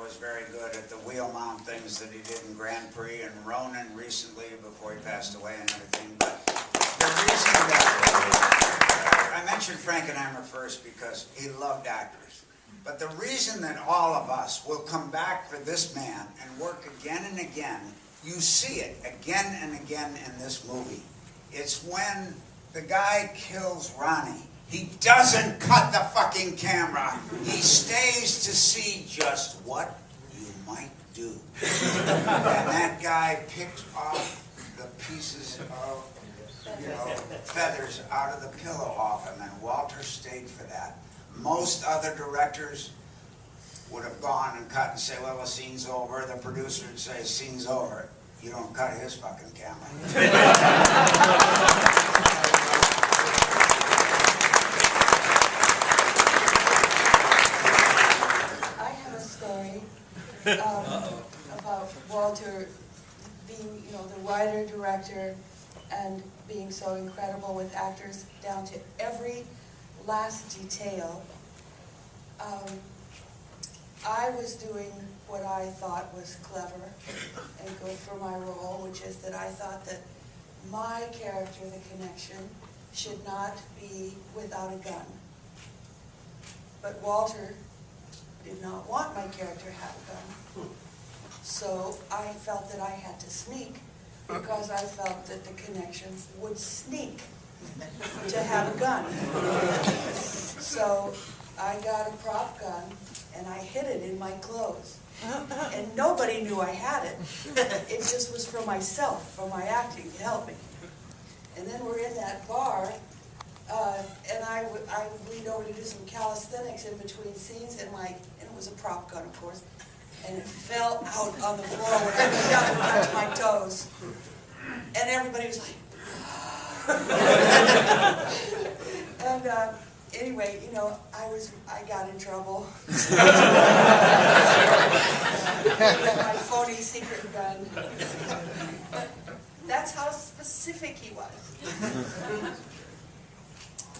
was very good at the wheel mount things that he did in Grand Prix and Ronin recently before he passed away and everything. But the reason that I mentioned Frankenheimer first because he loved actors. But the reason that all of us will come back for this man and work again and again, you see it again and again in this movie. It's when the guy kills Ronnie. He doesn't cut the fucking camera. He stays to see just what you might do. And that guy picked off the pieces of, feathers out of the pillow off him, and Walter stayed for that. Most other directors would have gone and cut and say, well, the scene's over. The producer would say, scene's over. You don't cut his fucking camera. About Walter being, the writer, director, and being so incredible with actors down to every last detail. I was doing what I thought was clever and good for my role, which is that I thought that my character, the connection, should not be without a gun. But Walter did not want my character to have a gun. So I felt that I had to sneak because I felt that the connection would sneak to have a gun. So I got a prop gun and I hid it in my clothes. And nobody knew I had it. It just was for myself, for my acting, to help me. And then we're in that bar, and I would lean over to do some calisthenics in between scenes, and it was a prop gun, of course, and it fell out on the floor when I went down to touch my toes. And everybody was like, and anyway, I got in trouble. My phony secret gun. But that's how specific he was.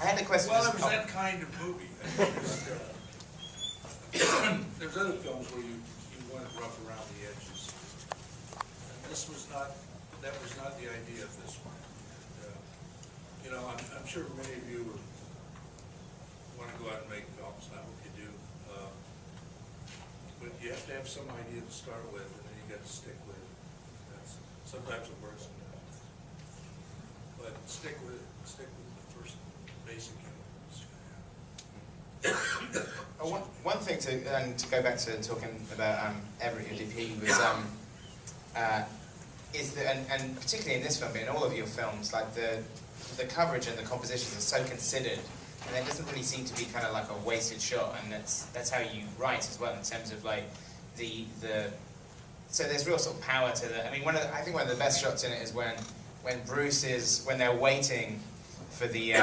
I had a question. Well, it was that kind of movie. There's other films where you want it rough around the edges. And this was not, that was not the idea of this one. And, I'm sure many of you want to go out and make films, and I hope you do. But you have to have some idea to start with, and then you got to stick with it. Sometimes it works, sometimes. But stick with it. Stick with the first basic unit. One thing to go back to talking about Everett, your DP, was is that, and particularly in this film, but in all of your films, like the coverage and the compositions are so considered, and there doesn't really seem to be kind of like a wasted shot, and that's how you write as well in terms of like so there's real sort of power to the. I mean, I think one of the best shots in it is when when they're waiting for the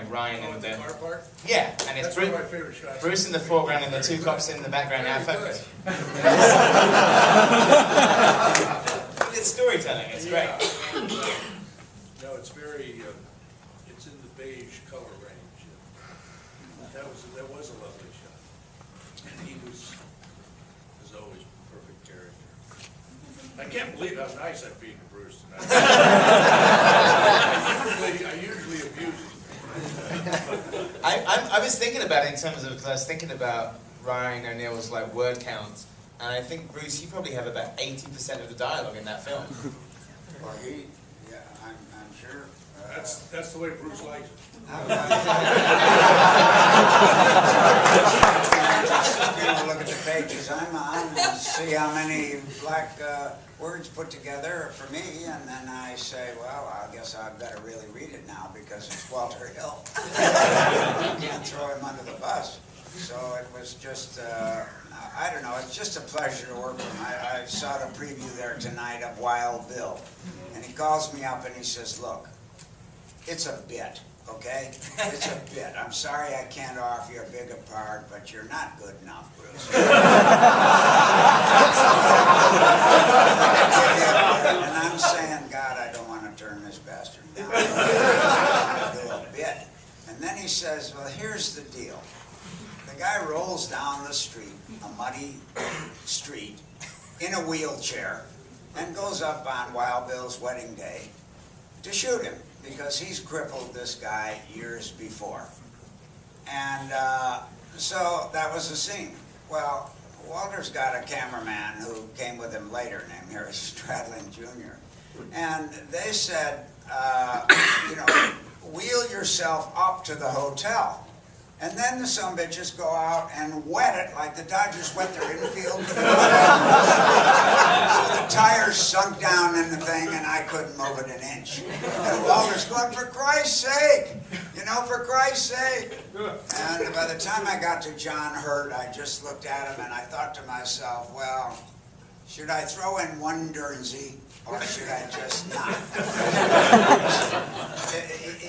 Ryan and the car part? Yeah, and it's That's one of my favorite shots. Bruce in the foreground and the two cops in the background out of focus. It's storytelling. It's great. No, it's very. It's in the beige color range. That was a lovely shot. And he was, as always, perfect character. I can't believe how nice I've been to Bruce tonight. I usually abuse him. I was thinking about it in terms of, because I was thinking about Ryan O'Neill's like word count, and I think, Bruce, you probably have about 80% of the dialogue in that film. Well, I'm sure. That's the way Bruce likes it. Look at the pages I'm on and see how many black words put together for me, and then I say, well, I guess I've got to really read it now because it's Walter Hill. You can't throw him under the bus. So it was just, I don't know, it's just a pleasure to work with him. I saw the preview there tonight of Wild Bill, and he calls me up and he says, look, it's a bit. Okay? It's a bit. I'm sorry I can't offer you a bigger part, but you're not good enough, Bruce. And I'm saying, God, I don't want to turn this bastard down. I want to do a bit. And then he says, well, here's the deal. The guy rolls down the street, a muddy street, in a wheelchair, and goes up on Wild Bill's wedding day to shoot him, because he's crippled this guy years before. And so that was the scene. Well, Walter's got a cameraman who came with him later named Harry Stradlin Jr. And they said, you know, wheel yourself up to the hotel. And then the sumbitches go out and wet it like the Dodgers wet their infield. So the tires sunk down in the thing and I couldn't move it an inch. And Walter's going, for Christ's sake, you know, for Christ's sake. And by the time I got to John Hurt, I just looked at him and I thought to myself, well, should I throw in one Guernsey or should I just not?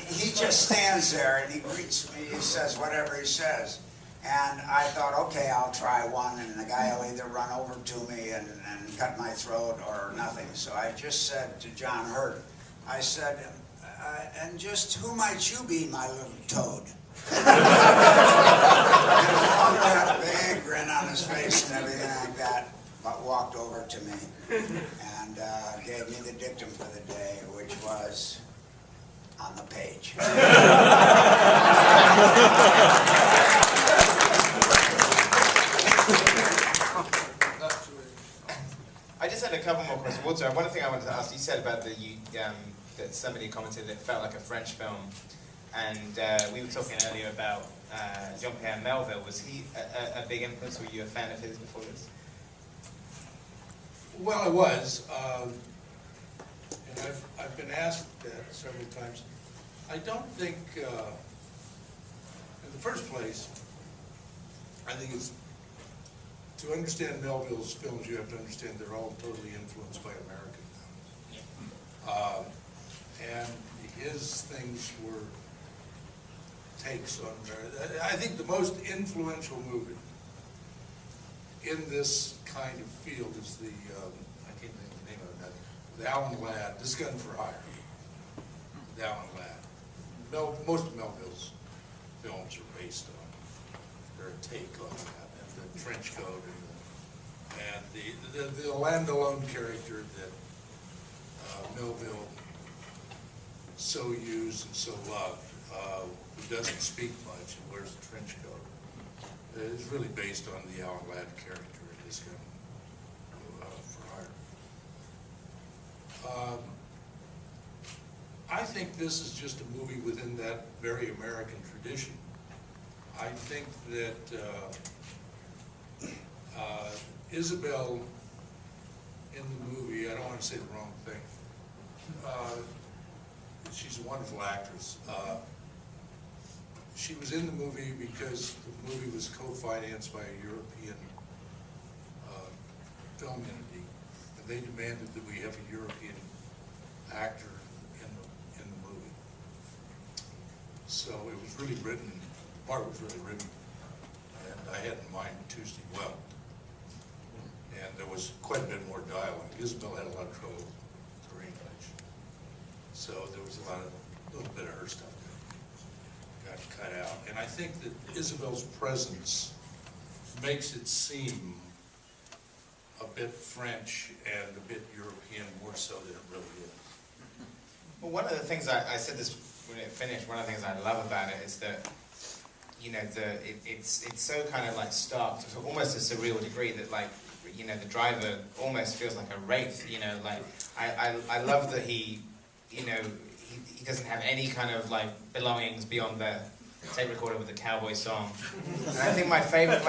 He just stands there and he greets me, he says whatever he says. And I thought, okay, I'll try one, and the guy will either run over to me and cut my throat or nothing. So I just said to John Hurt, I said, and just who might you be, my little toad? And Walter had a big grin on his face and everything like that, but walked over to me and gave me the dictum for the day, which was on the page. I just had a couple more questions. Walter, one thing I wanted to ask, you said about that somebody commented that it felt like a French film, and we were talking earlier about Jean-Pierre Melville. Was he a big influence? Were you a fan of his before this? Well, I was, and I've been asked that several times. I don't think, in the first place, I think it's, to understand Melville's films, you have to understand they're all totally influenced by American films. And his things were takes on, I think the most influential movie in this kind of field is the, I can't think of the name of it, the Alan Ladd, This Gun for Hire. The Alan Ladd. Most of Melville's films are based on, they're a take on that, and the trench coat, and the land alone character that Melville so used and so loved, who doesn't speak much and wears a trench coat. It's really based on the Alan Ladd character in This Gun for Hire. I think this is just a movie within that very American tradition. I think that Isabel in the movie, I don't want to say the wrong thing, she's a wonderful actress. She was in the movie because the movie was co-financed by a European film entity, and they demanded that we have a European actor in the movie. So it was really written, the part was really written, and I had in mind Tuesday Well. And there was quite a bit more dialogue. Isabel had a lot of trouble with her English. So there was a little bit of her stuff that got cut out. And I think that Isabel's presence makes it seem a bit French and a bit European, more so than it really is. Well, one of the things I said this when it finished, one of the things I love about it is that, you know, it's so kind of like stark to almost a surreal degree that, like, you know, the driver almost feels like a wraith, you know, like, I love that he, you know, he doesn't have any kind of, like, belongings beyond the tape recorder with the cowboy song. And I think my favorite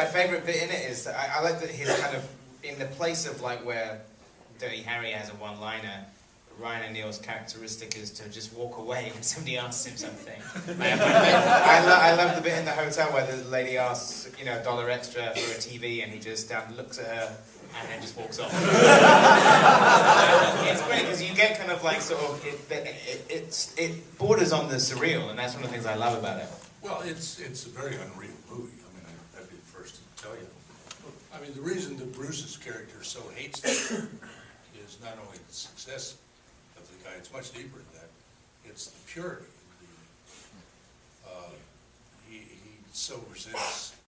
bit in it is that I like that his kind of, in the place of, like, where Dirty Harry has a one-liner, Ryan O'Neill's characteristic is to just walk away when somebody asks him something. I love the bit in the hotel where the lady asks, you know, $1 extra for a TV, and he just looks at her and then just walks off. It's great because you get kind of like sort of it borders on the surreal, and that's one of the things I love about it. Well, it's a very unreal movie. I mean, I'd be the first to tell you. I mean, the reason that Bruce's character so hates it is not only the success of the guy, it's much deeper than that. It's the purity. He so presents